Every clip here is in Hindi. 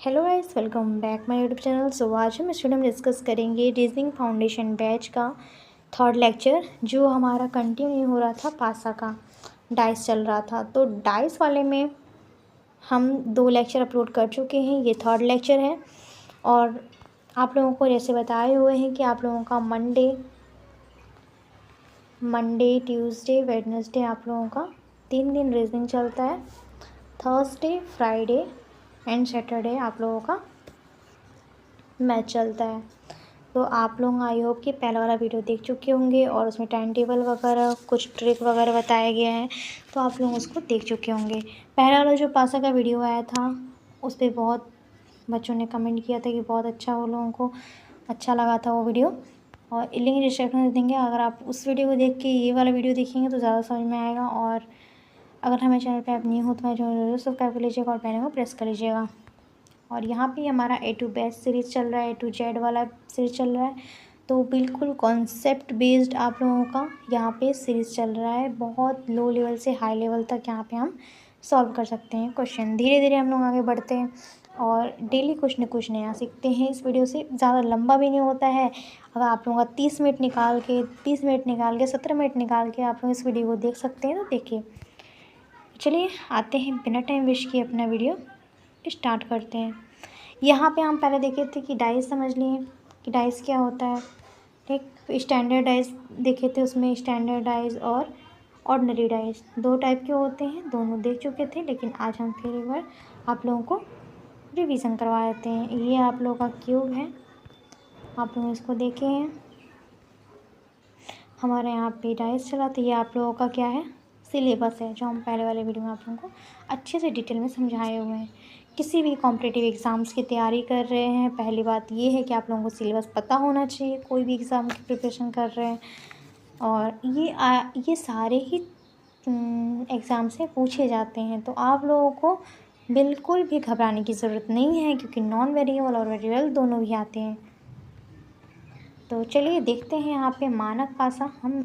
Hello guys, welcome back my YouTube channel. So आज हम स्टूडेंट डिस्कस करेंगे रीजनिंग फाउंडेशन बैच का थर्ड लेक्चर, जो हमारा कंटिन्यू हो रहा था। पासा का डाइस चल रहा था, तो डाइस वाले में हम 2 लेक्चर अपलोड कर चुके हैं। ये थर्ड लेक्चर है और आप लोगों को जैसे बताए हुए हैं कि आप लोगों का मंडे ट्यूसडे वेडनेसडे आप लोगों का 3 दिन रीजनिंग चलता है। थर्सडे फ्राइडे एंड सैटरडे आप लोगों का मैच चलता है। तो आप लोग आई होप कि पहला वाला वीडियो देख चुके होंगे और उसमें टाइम टेबल वगैरह कुछ ट्रिक वगैरह बताया गया है, तो आप लोग उसको देख चुके होंगे। पहला वाला जो पासा का वीडियो आया था उस पर बहुत बच्चों ने कमेंट किया था कि बहुत अच्छा, वो लोगों को अच्छा लगा था वो वीडियो। और लिंक डिस्क्रिप्शन में देंगे, अगर आप उस वीडियो को देख के ये वाला वीडियो देखेंगे तो ज़्यादा समझ में आएगा। और अगर हमें चैनल पर आप न्यू हो तो मेरे चैनल जरूर सब्सक्राइब कर लीजिएगा और बेल को प्रेस कर लीजिएगा। और यहाँ पे हमारा A to बेस्ट सीरीज़ चल रहा है, A to Z वाला सीरीज़ चल रहा है। तो बिल्कुल कॉन्सेप्ट बेस्ड आप लोगों का यहाँ पे सीरीज़ चल रहा है। बहुत लो लेवल से हाई लेवल तक यहाँ पे हम सॉल्व कर सकते हैं क्वेश्चन। धीरे धीरे हम लोग आगे बढ़ते हैं और डेली कुछ न कुछ नया सीखते हैं। इस वीडियो से ज़्यादा लंबा भी नहीं होता है। अगर आप लोगों का 30 मिनट निकाल के 17 मिनट निकाल के आप लोग इस वीडियो को देख सकते हैं, तो देखिए। चलिए आते हैं, बिना टाइम वेस्ट किए अपना वीडियो स्टार्ट करते हैं। यहाँ पे हम पहले देखे थे कि डाइस समझ लिए कि डाइस क्या होता है, ठीक। तो स्टैंडर्ड डाइस देखे थे, उसमें स्टैंडर्ड डाइस और ऑर्डिनरी डाइस 2 टाइप के होते हैं, दोनों देख चुके थे। लेकिन आज हम फिर एक बार आप लोगों को रिवीजन करवा देते हैं। ये आप लोगों का क्यूब है, आप लोग इसको देखे हैं। हमारे यहाँ पे डाइस चला, तो ये आप लोगों का क्या है, सिलेबस है, जो हम पहले वाले वीडियो में आप लोगों को अच्छे से डिटेल में समझाए हुए हैं। किसी भी कॉम्पिटिटिव एग्ज़ाम्स की तैयारी कर रहे हैं, पहली बात ये है कि आप लोगों को सिलेबस पता होना चाहिए, कोई भी एग्ज़ाम की प्रिपरेशन कर रहे हैं। और ये सारे ही एग्ज़ाम से पूछे जाते हैं, तो आप लोगों को बिल्कुल भी घबराने की ज़रूरत नहीं है, क्योंकि नॉन वेरिएबल और वेरिएबल दोनों भी आते हैं। तो चलिए देखते हैं यहाँ पे मानक पासा। हम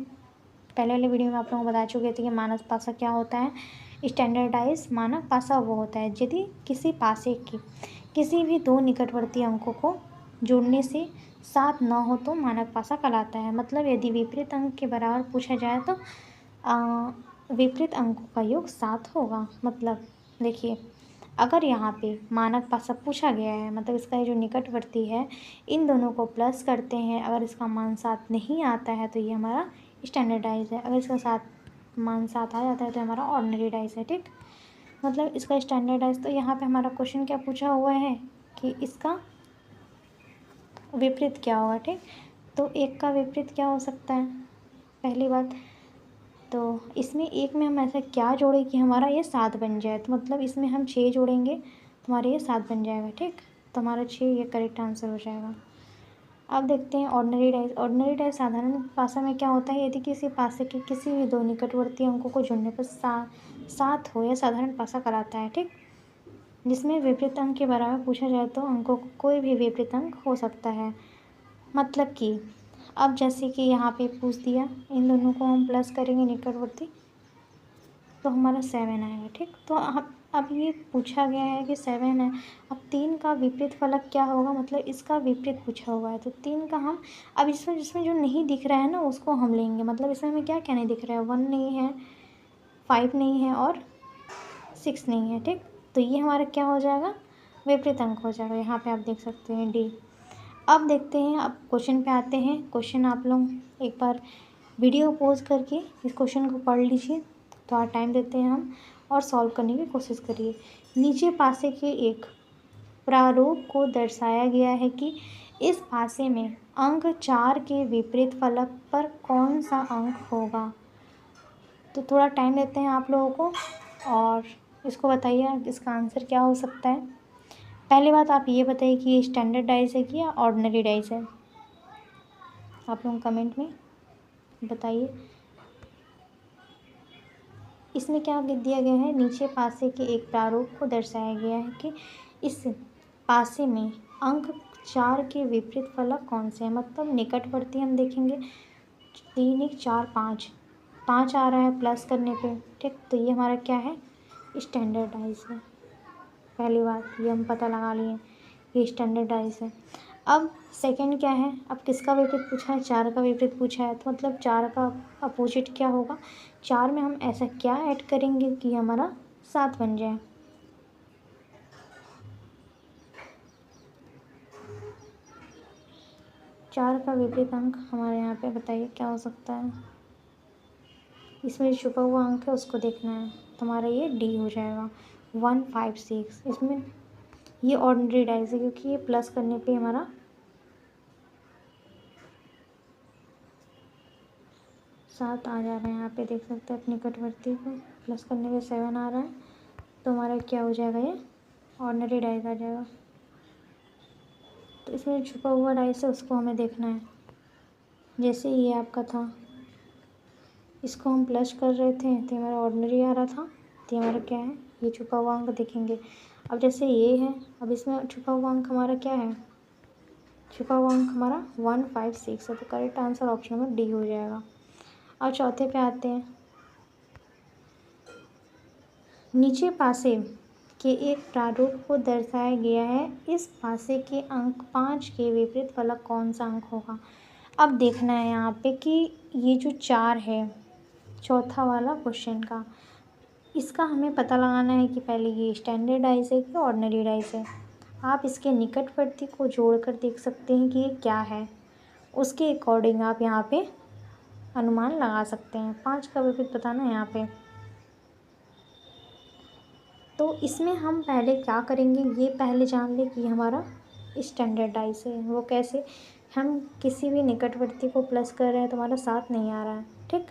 पहले वाले वीडियो में आप लोगों को बता चुके थे कि मानक पासा क्या होता है। स्टैंडर्डाइज मानक पासा वो होता है यदि किसी पासे के किसी भी 2 निकटवर्ती अंकों को जोड़ने से 7 न हो तो मानक पासा कहलाता है। मतलब यदि विपरीत अंक के बराबर पूछा जाए तो विपरीत अंकों का योग 7 होगा। मतलब देखिए, अगर यहाँ पे मानक पासा पूछा गया है, मतलब इसका जो निकटवर्ती है, इन दोनों को प्लस करते हैं, अगर इसका मान 7 नहीं आता है तो ये हमारा स्टैंडर्डाइज है। अगर इसका मान 7 आ जाता है तो हमारा ऑर्डिनरी डाइज है, ठीक। मतलब इसका स्टैंडर्डाइज। तो यहाँ पे हमारा क्वेश्चन क्या पूछा हुआ है कि इसका विपरीत क्या होगा, ठीक। तो 1 का विपरीत क्या हो सकता है, पहली बात। तो इसमें 1 में हम ऐसा क्या जोड़ें कि हमारा ये 7 बन जाए। तो मतलब इसमें हम 6 जोड़ेंगे तो हमारा ये 7 बन जाएगा, ठीक। तो हमारा 6 ये करेक्ट आंसर हो जाएगा। अब देखते हैं ऑर्डिनरी डाइस। ऑर्डिनरी डाइस साधारण पासा में क्या होता है, यदि किसी पासे के किसी भी 2 निकटवर्ती अंकों को जोड़ने पर 7 हो, या साधारण पासा कहलाता है, ठीक। जिसमें विपरीत अंक के बराबर पूछा जाए तो अंकों को कोई भी विपरीत अंक हो सकता है। मतलब कि अब जैसे कि यहाँ पे पूछ दिया, इन दोनों को हम प्लस करेंगे निकटवर्ती, तो हमारा 7 आएगा, ठीक। तो अब ये पूछा गया है कि 7 है। अब 3 का विपरीत फलक क्या होगा, मतलब इसका विपरीत पूछा हुआ है, तो 3 का हम अब जिसमें जो नहीं दिख रहा है ना, उसको हम लेंगे। मतलब इसमें हमें क्या क्या नहीं दिख रहा है, 1 नहीं है, 5 नहीं है और 6 नहीं है, ठीक। तो ये हमारा क्या हो जाएगा, विपरीत अंक हो जाएगा। यहाँ पे आप देख सकते हैं डी। अब देखते हैं, अब क्वेश्चन पे आते हैं। क्वेश्चन आप लोग एक बार वीडियो पॉज करके इस क्वेश्चन को पढ़ लीजिए, थोड़ा टाइम देते हैं हम, और सॉल्व करने की कोशिश करिए। नीचे पासे के एक प्रारूप को दर्शाया गया है कि इस पासे में अंक 4 के विपरीत फलक पर कौन सा अंक होगा। तो थोड़ा टाइम देते हैं आप लोगों को और इसको बताइए इसका आंसर क्या हो सकता है। पहली बात आप ये बताइए कि ये स्टैंडर्ड डाइस है कि या ऑर्डिनरी डाइस है, आप लोग कमेंट में बताइए। इसमें क्या लिख दिया गया है, नीचे पासे के एक प्रारूप को दर्शाया गया है कि इस पासे में अंक 4 के विपरीत फलक कौन से हैं। मतलब निकटवर्ती हम देखेंगे, 3 1 4 5 आ रहा है प्लस करने पे, ठीक। तो ये हमारा क्या है, स्टैंडर्डाइज है। पहली बात ये हम पता लगा लिए, ये स्टैंडर्डाइज है। अब सेकंड क्या है, अब किसका विपरीत पूछा है, 4 का विपरीत पूछा है, तो मतलब 4 का अपोजिट क्या होगा, 4 में हम ऐसा क्या ऐड करेंगे कि हमारा 7 बन जाए। चार का विपरीत अंक हमारे यहाँ पे बताइए क्या हो सकता है। इसमें जो छुपा हुआ अंक है उसको देखना है, तो हमारा ये डी हो जाएगा 156। इसमें ये ऑर्डिनरी डाइस है क्योंकि ये प्लस करने पे हमारा 7 आ जा रहा है। यहाँ पे देख सकते हैं अपनी निकटवर्ती को, प्लस करने पे 7 आ रहा है, तो हमारा क्या हो जाएगा, ये ऑर्डिनरी डाइस आ जाएगा। तो इसमें छुपा हुआ डाइस है उसको हमें देखना है। जैसे ये आपका था, इसको हम प्लस कर रहे थे तो हमारा ऑर्डिनरी आ रहा था, तो हमारा क्या है, ये छुपा हुआ अंक देखेंगे। अब जैसे ये है, अब इसमें छुपा हुआ अंक हमारा क्या है, छुपा हुआ अंक हमारा 156 है, तो correct answer option number D हो जाएगा। अब चौथे पे आते हैं। नीचे पासे के एक प्रारूप को दर्शाया गया है, इस पासे के अंक 5 के विपरीत फलक कौन सा अंक होगा। अब देखना है यहाँ पे कि ये जो 4 है, चौथा वाला क्वेश्चन का, इसका हमें पता लगाना है कि पहले ये स्टैंडर्ड डाइस है कि ऑर्डिनरी डाइस है। आप इसके निकटवर्ती को जोड़कर देख सकते हैं कि ये क्या है, उसके अकॉर्डिंग आप यहाँ पे अनुमान लगा सकते हैं। 5 का विपरीत बताना है यहाँ पे, तो इसमें हम पहले क्या करेंगे, ये पहले जान लें कि हमारा स्टैंडर्ड डाइस है। वो कैसे, हम किसी भी निकटवर्ती को प्लस कर रहे हैं तो हमारा 7 नहीं आ रहा है, ठीक,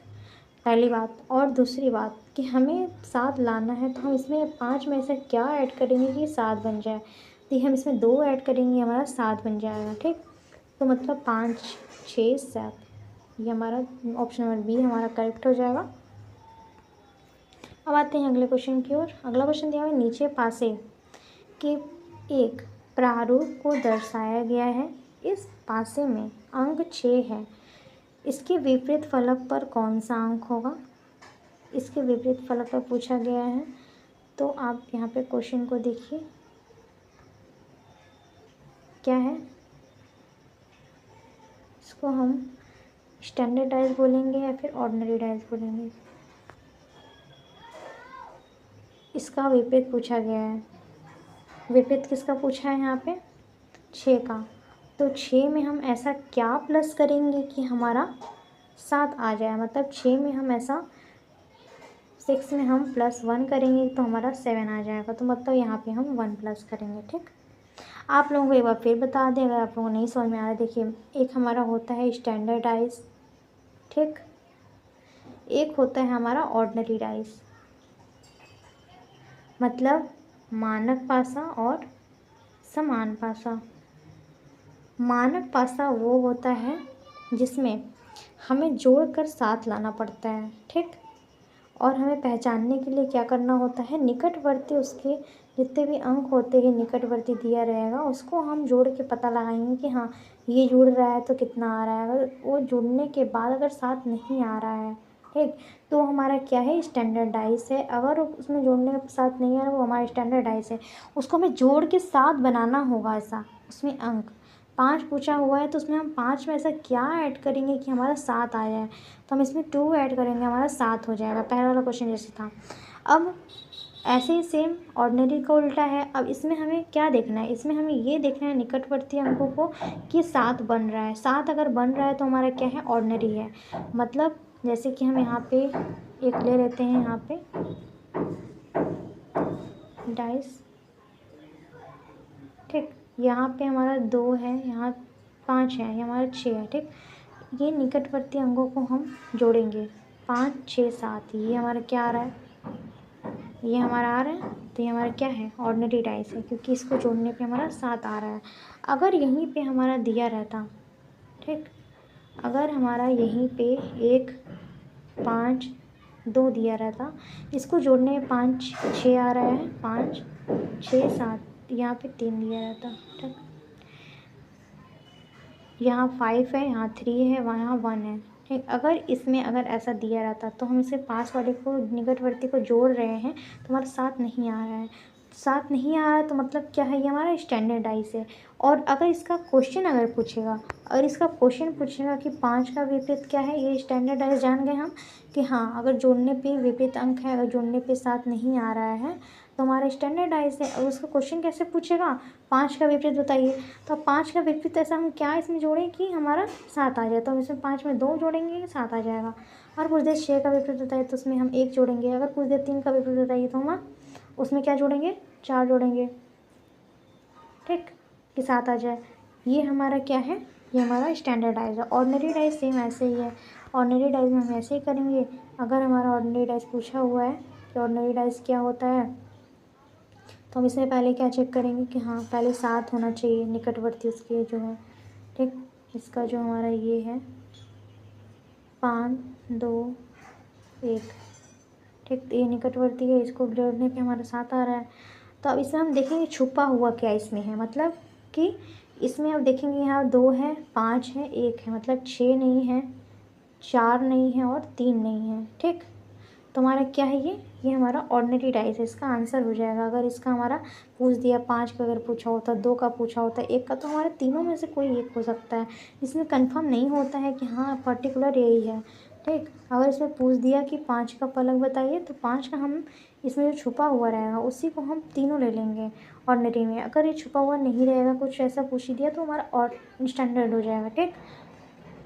पहली बात। और दूसरी बात कि हमें 7 लाना है, तो हम इसमें 5 में से क्या ऐड करेंगे कि 7 बन जाए, तो हम इसमें 2 ऐड करेंगे, हमारा 7 बन जाएगा, ठीक। तो मतलब 5 6 7, ये हमारा ऑप्शन नंबर बी हमारा करेक्ट हो जाएगा। अब आते हैं अगले क्वेश्चन की ओर। अगला क्वेश्चन दिया है, नीचे पासे के एक प्रारूप को दर्शाया गया है, इस पासे में अंक 6 है, इसके विपरीत फलक पर कौन सा अंक होगा। इसके विपरीत फलक पर पूछा गया है, तो आप यहाँ पे क्वेश्चन को देखिए क्या है। इसको हम स्टैंडर्ड डाइस बोलेंगे या फिर ऑर्डिनरी डाइस बोलेंगे। इसका विपरीत पूछा गया है, विपरीत किसका पूछा है यहाँ पे, 6 का। तो 6 में हम ऐसा क्या प्लस करेंगे कि हमारा 7 आ जाए, मतलब 6 में हम ऐसा 6 में हम +1 करेंगे तो हमारा 7 आ जाएगा, तो मतलब यहाँ पे हम 1 प्लस करेंगे, ठीक। आप लोगों को एक बार फिर बता दें, अगर आप लोगों को नहीं समझ में आ रहा है, देखिए एक हमारा होता है स्टैंडर्ड डाइस, ठीक, एक होता है हमारा ऑर्डिनरी डाइस, मतलब मानक पासा और समान पासा। मानक पासा वो होता है जिसमें हमें जोड़कर 7 लाना पड़ता है, ठीक, और हमें पहचानने के लिए क्या करना होता है, निकटवर्ती उसके जितने भी अंक होते हैं निकटवर्ती दिया रहेगा, उसको हम जोड़ के पता लगाएंगे कि हाँ ये जुड़ रहा है तो कितना आ रहा है। अगर वो जुड़ने के बाद अगर 7 नहीं आ रहा है, ठीक, तो हमारा क्या है, स्टैंडर्ड डाइस है। अगर उसमें जोड़ने के साथ नहीं आ रहा, वो हमारा स्टैंडर्ड डाइस है, उसको हमें जोड़ के 7 बनाना होगा। ऐसा उसमें अंक 5 पूछा हुआ है, तो उसमें हम 5 में ऐसा क्या ऐड करेंगे कि हमारा 7 आ जाए, तो हम इसमें 2 ऐड करेंगे, हमारा 7 हो जाएगा। पहला वाला क्वेश्चन जैसे था। अब ऐसे ही सेम ऑर्डिनरी का उल्टा है। अब इसमें हमें क्या देखना है, इसमें हमें ये देखना है निकटवर्ती अंकों को कि 7 बन रहा है। 7 अगर बन रहा है तो हमारा क्या है, ऑर्डिनरी है। मतलब जैसे कि हम यहाँ पे एक ले लेते हैं, यहाँ पे डाइस, ठीक, यहाँ पे हमारा 2 है, यहाँ 5 है, ये हमारा 6 है, ठीक। ये निकटवर्ती अंकों को हम जोड़ेंगे, 5 6 7, ये हमारा क्या आ रहा है, ये हमारा आ रहा है, तो ये हमारा क्या है, ऑर्डिनरी डाइस है, क्योंकि इसको जोड़ने पे हमारा 7 आ रहा है। अगर यहीं पे हमारा दिया रहता, ठीक, अगर हमारा यहीं पे 1 5 2 दिया रहता, इसको जोड़ने में 5 6 आ रहा है, 5 6 7, यहाँ पे 3 दिया रहता, ठीक, यहाँ 5 है, यहाँ 3 है, वहाँ 1 है, ठीक। अगर इसमें अगर ऐसा दिया रहता तो हम इसे पास वाले को निकटवर्ती को जोड़ रहे हैं तो हमारा 7 नहीं आ रहा है, साथ नहीं आ रहा है तो मतलब क्या है, ये हमारा स्टैंडर्डाइज है। और अगर इसका क्वेश्चन अगर पूछेगा, अगर इसका क्वेश्चन पूछेगा कि 5 का विपरीत क्या है, ये स्टैंडर्डाइज जान गए हम कि हाँ, अगर जोड़ने पे विपरीत अंक है, अगर जोड़ने पे साथ नहीं आ रहा है तो हमारा स्टैंडर्डाइज है। और उसका क्वेश्चन कैसे पूछेगा, 5 का विपरीत बताइए, तो 5 का विपरीत ऐसा हम क्या इसमें जोड़ें कि हमारा सात आ जाए, तो हम इसमें 5 में 2 जोड़ेंगे, सात आ जाएगा। और पूछ दे 6 का विपरीत बताइए तो उसमें हम 1 जोड़ेंगे। अगर पूछ दे 3 का विपरीत बताइए तो हम उसमें क्या जोड़ेंगे, 4 जोड़ेंगे, ठीक, कि 7 आ जाए। ये हमारा क्या है, ये हमारा स्टैंडर्डाइज है। ऑर्डिनरी डाइज सेम ऐसे ही है, ऑर्डिनरी डाइज में हम ऐसे ही करेंगे। अगर हमारा ऑर्डिनरी डाइज पूछा हुआ है कि ऑर्डिनरी डाइज क्या होता है, तो हम इसमें पहले क्या चेक करेंगे कि हाँ, पहले 7 होना चाहिए निकटवर्ती उसके जो है, ठीक। इसका जो हमारा ये है 5 2 1, ठीक, तो ये निकटवर्ती है, इसको जोड़ने पे हमारा 7 आ रहा है। तो अब इसमें हम देखेंगे छुपा हुआ क्या इसमें है, मतलब कि इसमें अब देखेंगे यहाँ 2 है, 5 है, 1 है, मतलब 6 नहीं है, 4 नहीं है और 3 नहीं है, ठीक। तो हमारा क्या है, ये हमारा ऑर्डिनरी डाइस है, इसका आंसर हो जाएगा। अगर इसका हमारा पूछ दिया 5 का अगर पूछा होता, 2 का पूछा होता, 1 का, तो हमारे तीनों में से कोई एक हो सकता है। इसमें कंफर्म नहीं होता है कि हाँ पर्टिकुलर यही है, ठीक। अगर इसमें पूछ दिया कि 5 का फलक बताइए तो 5 का हम इसमें जो छुपा हुआ रहेगा उसी को हम तीनों ले लेंगे ऑर्डिनरी में। अगर ये छुपा हुआ नहीं रहेगा, कुछ ऐसा पूछ ही दिया तो हमारा और स्टैंडर्ड हो जाएगा, ठीक।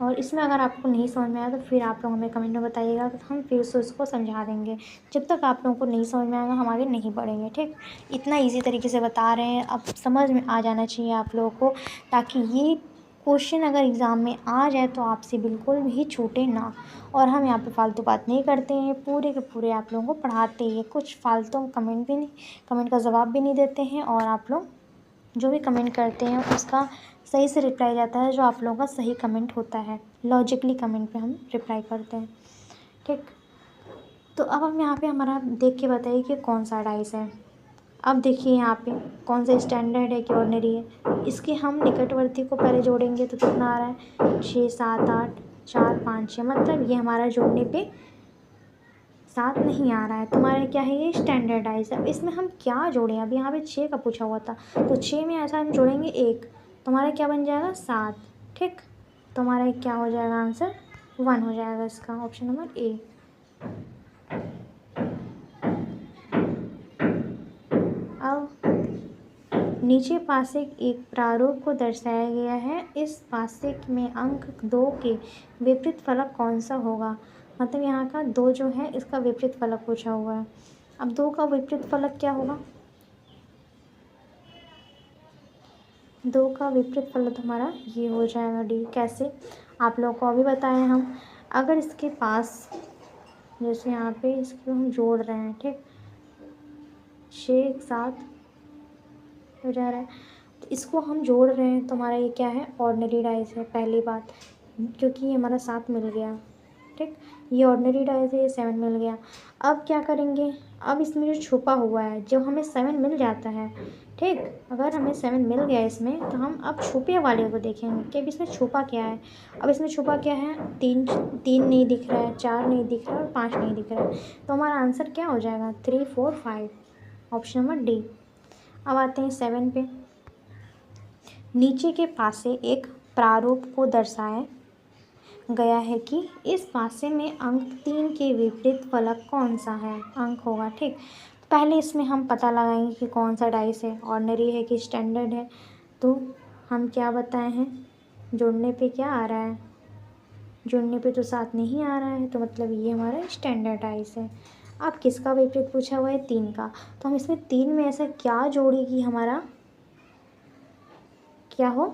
और इसमें अगर आपको नहीं समझ में आया तो फिर आप लोग हमें कमेंट में बताइएगा, तो हम फिर से उसको समझा देंगे। जब तक आप लोगों को नहीं समझ में आएगा हम आगे नहीं बढ़ेंगे, ठीक। इतना इजी तरीके से बता रहे हैं, अब समझ में आ जाना चाहिए आप लोगों को, ताकि ये क्वेश्चन अगर एग्ज़ाम में आ जाए तो आपसे बिल्कुल भी छूटे ना। और हम यहाँ पे फालतू बात नहीं करते हैं, पूरे के पूरे आप लोगों को पढ़ाते ही हैं। कुछ फालतू कमेंट भी नहीं, कमेंट का जवाब भी नहीं देते हैं, और आप लोग जो भी कमेंट करते हैं उसका सही से रिप्लाई जाता है, जो आप लोगों का सही कमेंट होता है। लॉजिकली कमेंट पे हम रिप्लाई करते हैं, ठीक। तो अब हम यहाँ पे हमारा देख के बताइए कि कौन सा डाइस है। अब देखिए यहाँ पे कौन सा स्टैंडर्ड है कि ऑर्डिनरी है। इसके हम निकटवर्ती को पहले जोड़ेंगे तो कितना आ रहा है, 6 7 8 4 5 6, मतलब ये हमारा जोड़ने पे 7 नहीं आ रहा है, तो हमारा क्या है, ये स्टैंडर्डाइज है। अब इसमें हम क्या जोड़ें, अभी यहाँ पे 6 का पूछा हुआ था, तो 6 में ऐसा हम जोड़ेंगे 1, तो हमारा क्या बन जाएगा, 7, ठीक। तो हमारा क्या हो जाएगा, आंसर 1 हो जाएगा इसका, ऑप्शन नंबर ए। अब नीचे पासिक एक प्रारूप को दर्शाया गया है, इस पासिक में अंक 2 के विपरीत फलक कौन सा होगा। मतलब यहाँ का 2 जो है इसका विपरीत फलक पूछा हुआ है। अब 2 का विपरीत फलक क्या होगा, 2 का विपरीत फलक हमारा ये हो जाएगा डी। कैसे, आप लोगों को अभी बताएं हम, अगर इसके पास जैसे यहाँ पे इसको हम जोड़ रहे हैं, ठीक, 6 एक साथ हो जा रहा है, तो इसको हम जोड़ रहे हैं तो हमारा ये क्या है, ऑर्डिनरी डाइस है, पहली बात, क्योंकि ये हमारा 7 मिल गया, ठीक। ये ऑर्डिनरी डाइस है, ये 7 मिल गया। अब क्या करेंगे, अब इसमें जो छुपा हुआ है, जब हमें 7 मिल जाता है, ठीक, अगर हमें 7 मिल गया इसमें, तो हम अब छुपे वाले को देखेंगे कि अब इसमें छुपा क्या है। अब इसमें छुपा क्या है, 3 नहीं दिख रहा है, 4 नहीं दिख रहा है और 5 नहीं दिख रहा है, तो हमारा आंसर क्या हो जाएगा, 3 4 5, ऑप्शन नंबर डी। अब आते हैं 7 पे। नीचे के पासे एक प्रारूप को दर्शाया गया है कि इस पासे में अंक 3 के विपरीत फलक कौन सा है, अंक होगा, ठीक। तो पहले इसमें हम पता लगाएंगे कि कौन सा डाइस है, ऑर्डिनरी है कि स्टैंडर्ड है। तो हम क्या बताए हैं, जोड़ने पे क्या आ रहा है, जोड़ने पे तो 7 नहीं आ रहा है, तो मतलब ये हमारा स्टैंडर्ड डाइस है। अब किसका विपरीत पूछा हुआ है, 3 का, तो हम इसमें 3 में ऐसा क्या जोड़े कि हमारा क्या हो,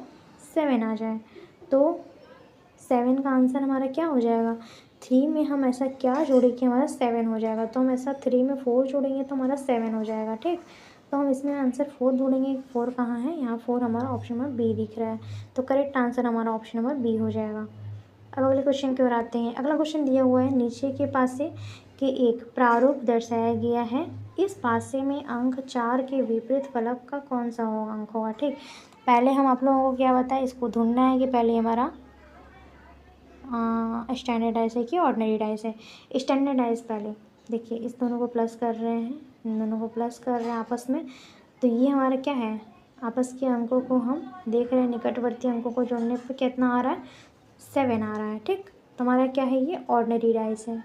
7 आ जाए। तो 7 का आंसर हमारा क्या हो जाएगा, 3 में हम ऐसा क्या जोड़े कि हमारा 7 हो जाएगा। तो हम ऐसा 3 में 4 जोड़ेंगे तो हमारा 7 हो जाएगा, ठीक। तो हम इसमें आंसर 4 ढूंढेंगे, 4 कहाँ है, यहाँ 4 हमारा ऑप्शन नंबर बी दिख रहा है, तो करेक्ट आंसर हमारा ऑप्शन नंबर बी हो जाएगा। अब अगले क्वेश्चन की ओर आते हैं। अगला क्वेश्चन दिया हुआ है, नीचे के पासे के एक प्रारूप दर्शाया गया है, इस पासे में अंक 4 के विपरीत फलक का कौन सा होगा, अंक होगा, ठीक। पहले हम आप लोगों को क्या बताएं, इसको ढूंढना है कि पहले हमारा स्टैंडर्डाइज है कि ऑर्डिनरी डाइस है। स्टैंडर्डाइज पहले देखिए, इस दोनों को प्लस कर रहे हैं, इन दोनों को प्लस कर रहे हैं आपस में। तो ये हमारा क्या है, आपस के अंकों को हम देख रहे हैं, निकटवर्ती अंकों को जोड़ने पे कितना आ रहा है, 7 आ रहा है। ठीक, तो हमारा क्या है, ये ऑर्डिनरी डाइस है।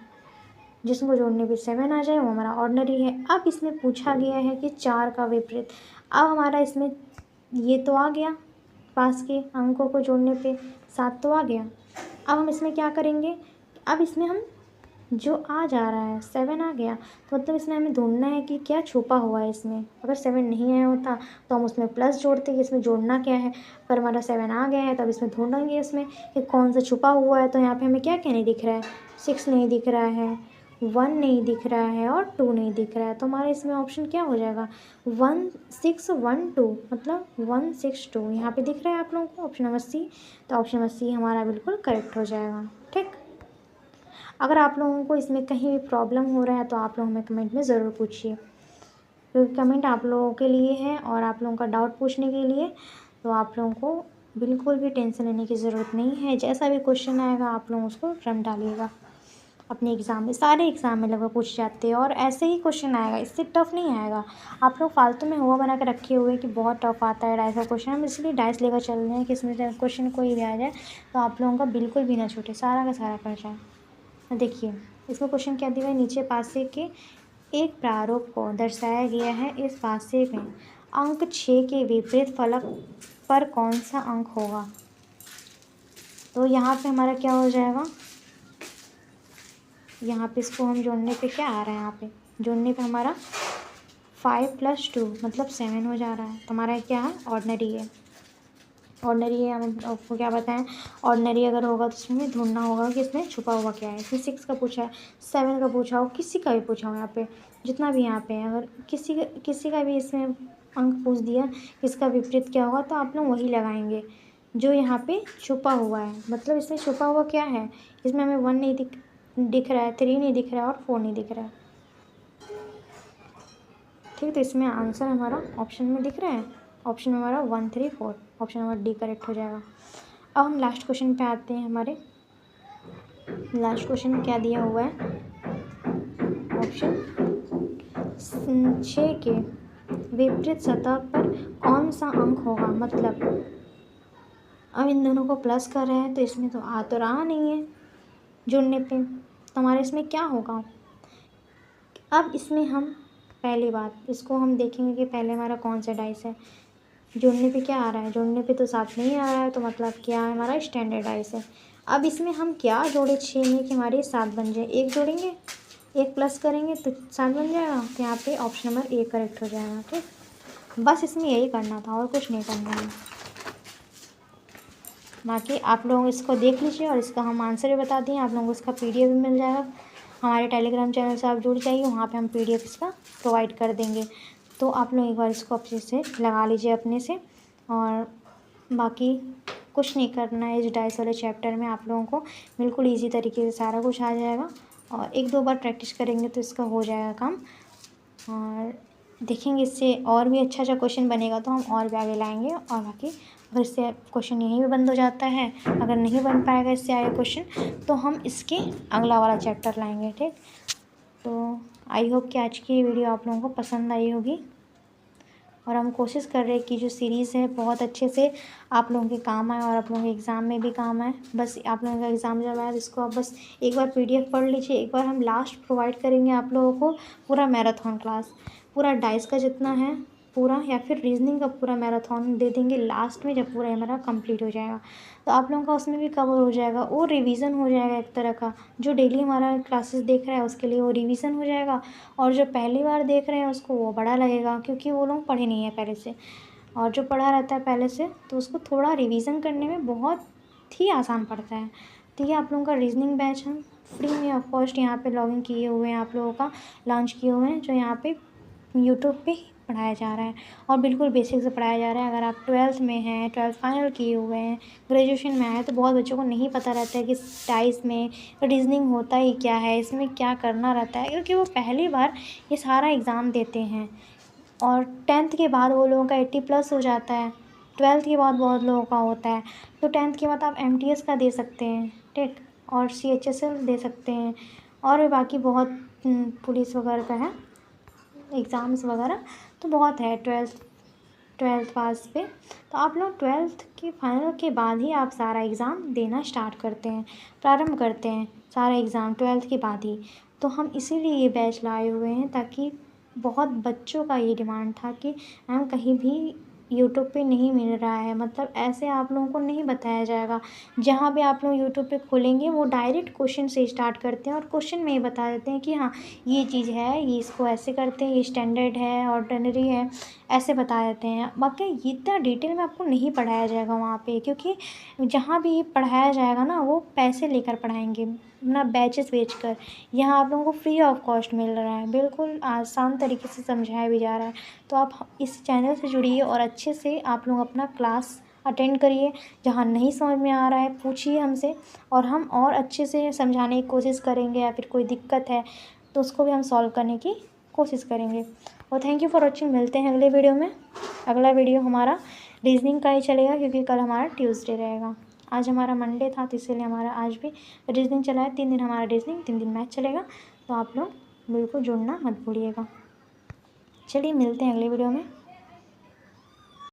जिसको जोड़ने पे 7 आ जाए वो हमारा ऑर्डिनरी है। अब इसमें पूछा गया है कि 4 का विपरीत। अब हमारा इसमें ये तो आ गया, पास के अंकों को जोड़ने पे 7 तो आ गया। अब हम इसमें क्या करेंगे, अब इसमें हम जो आ जा रहा है 7 आ गया, तो मतलब इसमें हमें ढूंढना है कि क्या छुपा हुआ है इसमें। अगर 7 नहीं आया होता तो हम उसमें प्लस जोड़ते कि इसमें जोड़ना क्या है। अगर हमारा 7 आ गया है तब इसमें ढूंढेंगे इसमें कि कौन सा छुपा हुआ है। तो यहाँ पे हमें क्या क्या नहीं दिख रहा है, 6 नहीं दिख रहा है, 1 नहीं दिख रहा है और 2 नहीं दिख रहा है। तो हमारा इसमें ऑप्शन क्या हो जाएगा, 1 6 1 2, मतलब 1 6 2 यहाँ पे दिख रहा है आप लोगों को, ऑप्शन नंबर सी। तो ऑप्शन नंबर सी हमारा बिल्कुल करेक्ट हो जाएगा। ठीक, अगर आप लोगों को इसमें कहीं भी प्रॉब्लम हो रहा है तो आप लोग हमें कमेंट में ज़रूर पूछिए, क्योंकि कमेंट आप लोगों के लिए है और आप लोगों का डाउट पूछने के लिए। तो आप लोगों को बिल्कुल भी टेंशन लेने की ज़रूरत नहीं है। जैसा भी क्वेश्चन आएगा आप लोग उसको रन डालिएगा। अपने एग्ज़ाम में, सारे एग्ज़ाम में लगभग पूछ जाते हैं और ऐसे ही क्वेश्चन आएगा, इससे टफ नहीं आएगा। आप लोग फालतू में हुआ बना के रखे हुए कि बहुत टफ आता है डाइस का क्वेश्चन, हम इसलिए डाइस लेकर चल रहे हैं कि इसमें क्वेश्चन कोई भी आ जाए तो आप लोगों का बिल्कुल भी ना छूटे, सारा का सारा कर जाए। देखिए इसमें क्वेश्चन क्या दिया है, नीचे पासे के एक प्रारूप को दर्शाया गया है। इस पासे में अंक 6 के विपरीत फलक पर कौन सा अंक होगा। तो यहाँ पे हमारा क्या हो जाएगा, यहाँ पे इसको हम जोड़ने पे क्या आ रहा है, यहाँ पे जोड़ने पे हमारा 5 + 2 मतलब 7 हो जा रहा है। तो हमारा क्या है, ऑर्डिनरी है। ऑर्डिनरी है, हम आपको क्या बताएं, ऑर्डिनरी अगर होगा तो इसमें ढूंढना होगा कि इसमें छुपा हुआ क्या है। इसमें 6 का पूछा है, 7 का पूछा हो, किसी का भी पूछा हो, यहाँ पे जितना भी यहाँ पे है, अगर किसी का भी इसमें अंक पूछ दिया इसका विपरीत क्या होगा तो आप लोग वही लगाएंगे जो यहाँ पे छुपा हुआ है। मतलब इसमें छुपा हुआ क्या है, इसमें हमें 1 नहीं दिख रहा है, 3 नहीं दिख रहा है और 4 नहीं दिख रहा है। ठीक, तो इसमें आंसर हमारा ऑप्शन में दिख रहा है, ऑप्शन में हमारा 1 3 4, ऑप्शन नंबर डी करेक्ट हो जाएगा। अब हम लास्ट क्वेश्चन पे आते हैं। हमारे लास्ट क्वेश्चन क्या दिया हुआ है, ऑप्शन 6 के विपरीत सतह पर कौन सा अंक होगा। मतलब अब इन दोनों को प्लस कर रहे हैं तो इसमें तो आ तो रहा नहीं है जोड़ने पे, तो हमारे इसमें क्या होगा। अब इसमें हम पहली बात इसको हम देखेंगे कि पहले हमारा कौन सा डाइस है। जोड़ने पे क्या आ रहा है, जोड़ने पे तो 7 नहीं आ रहा है, तो मतलब क्या है, हमारा स्टैंडर्ड डाइस है। अब इसमें हम क्या जोड़े 6 में कि हमारे 7 बन जाए, एक जोड़ेंगे, एक प्लस करेंगे तो 7 बन जाएगा। तो यहाँ पे ऑप्शन नंबर ए करेक्ट हो जाएगा। ठीक, बस इसमें यही करना था और कुछ नहीं करना है। बाकी आप लोग इसको देख लीजिए और इसका हम आंसर भी बता दिए, आप लोगों को इसका PDF भी मिल जाएगा। हमारे टेलीग्राम चैनल से आप जुड़ जाइए, वहाँ पे हम PDF इसका प्रोवाइड कर देंगे। तो आप लोग एक बार इसको अच्छे से लगा लीजिए अपने से, और बाकी कुछ नहीं करना है। इस डाइस वाले चैप्टर में आप लोगों को बिल्कुल ईजी तरीके से सारा कुछ आ जाएगा, और 1-2 बार प्रैक्टिस करेंगे तो इसका हो जाएगा काम। और देखेंगे इससे और भी अच्छा क्वेश्चन बनेगा तो हम और भी आगे लाएंगे। और बाकी अगर इससे क्वेश्चन यहीं भी बंद हो जाता है, अगर नहीं बन पाएगा इससे आगे क्वेश्चन, तो हम इसके अगला वाला चैप्टर लाएंगे। ठीक, तो आई होप कि आज की वीडियो आप लोगों को पसंद आई होगी, और हम कोशिश कर रहे हैं कि जो सीरीज़ है बहुत अच्छे से आप लोगों के काम आए और आप लोगों के एग्ज़ाम में भी काम आए। बस आप लोगों का एग्ज़ाम जब आए तो इसको आप बस एक बार PDF पढ़ लीजिए। एक बार हम लास्ट प्रोवाइड करेंगे आप लोगों को पूरा मैराथन क्लास, पूरा डाइस का जितना है पूरा, या फिर रीजनिंग का पूरा मैराथन दे देंगे लास्ट में जब पूरा हमारा कंप्लीट हो जाएगा। तो आप लोगों का उसमें भी कवर हो जाएगा और रिवीजन हो जाएगा एक तरह का। जो डेली हमारा क्लासेस देख रहा है उसके लिए वो रिवीजन हो जाएगा, और जो पहली बार देख रहे हैं उसको वो बड़ा लगेगा, क्योंकि वो लोग पढ़े नहीं है पहले से। और जो पढ़ा रहता है पहले से तो उसको थोड़ा रिवीजन करने में बहुत ही आसान पड़ता है। तो ये आप लोगों का रीजनिंग बैच हम फ्री में ऑफ कॉस्ट यहाँ पे लॉगिन किए हुए हैं, आप लोगों का लॉन्च किए हुए हैं, जो यहाँ पे यूट्यूब पे पढ़ाया जा रहा है और बिल्कुल बेसिक से पढ़ाया जा रहा है। अगर आप 12th में हैं, 12th फाइनल किए हुए हैं, ग्रेजुएशन में आए, तो बहुत बच्चों को नहीं पता रहता है कि डाइस में रीजनिंग होता ही क्या है, इसमें क्या करना रहता है, क्योंकि वो पहली बार ये सारा एग्ज़ाम देते हैं। और 10th के बाद वो लोगों का 80+ हो जाता है, 12th के बाद बहुत लोगों का होता है। तो 10th के बाद आप MTS का दे सकते हैं, ठीक, और CHSL दे सकते हैं, और भी बाकी बहुत पुलिस वगैरह का है, एग्ज़ाम्स वगैरह तो बहुत है ट्वेल्थ पास पे। तो आप लोग ट्वेल्थ के फाइनल के बाद ही आप सारा एग्ज़ाम देना स्टार्ट करते हैं, प्रारंभ करते हैं सारा एग्ज़ाम ट्वेल्थ के बाद ही। तो हम इसीलिए ये बैच लाए हुए हैं, ताकि बहुत बच्चों का ये डिमांड था कि मैम कहीं भी यूट्यूब पे नहीं मिल रहा है, मतलब ऐसे आप लोगों को नहीं बताया जाएगा। जहाँ भी आप लोग यूट्यूब पे खोलेंगे वो डायरेक्ट क्वेश्चन से स्टार्ट करते हैं और क्वेश्चन में ही बता देते हैं कि हाँ ये चीज़ है, ये इसको ऐसे करते हैं, ये स्टैंडर्ड है, ऑर्डिनरी है, ऐसे बता देते हैं। बाकी इतना डिटेल में आपको नहीं पढ़ाया जाएगा वहाँ पे, क्योंकि जहाँ भी पढ़ाया जाएगा ना वो पैसे लेकर पढ़ाएंगे ना, बैचेस बेचकर। यहाँ आप लोगों को फ्री ऑफ कॉस्ट मिल रहा है, बिल्कुल आसान तरीके से समझाया भी जा रहा है। तो आप इस चैनल से जुड़िए और अच्छे से आप लोग अपना क्लास अटेंड करिए। जहाँ नहीं समझ में आ रहा है पूछिए हमसे, और हम और अच्छे से समझाने की कोशिश करेंगे, या फिर कोई दिक्कत है तो उसको भी हम सॉल्व करने की कोशिश करेंगे। और थैंक यू फॉर वॉचिंग। मिलते हैं अगले वीडियो में। अगला वीडियो हमारा रीजनिंग का ही चलेगा, क्योंकि कल हमारा ट्यूसडे रहेगा। आज हमारा मंडे था तो इसीलिए हमारा आज भी रीजनिंग चला है। 3 दिन हमारा रीजनिंग, 3 दिन मैथ चलेगा। तो आप लोग बिल्कुल जुड़ना मत भूलिएगा। चलिए मिलते हैं अगले वीडियो में।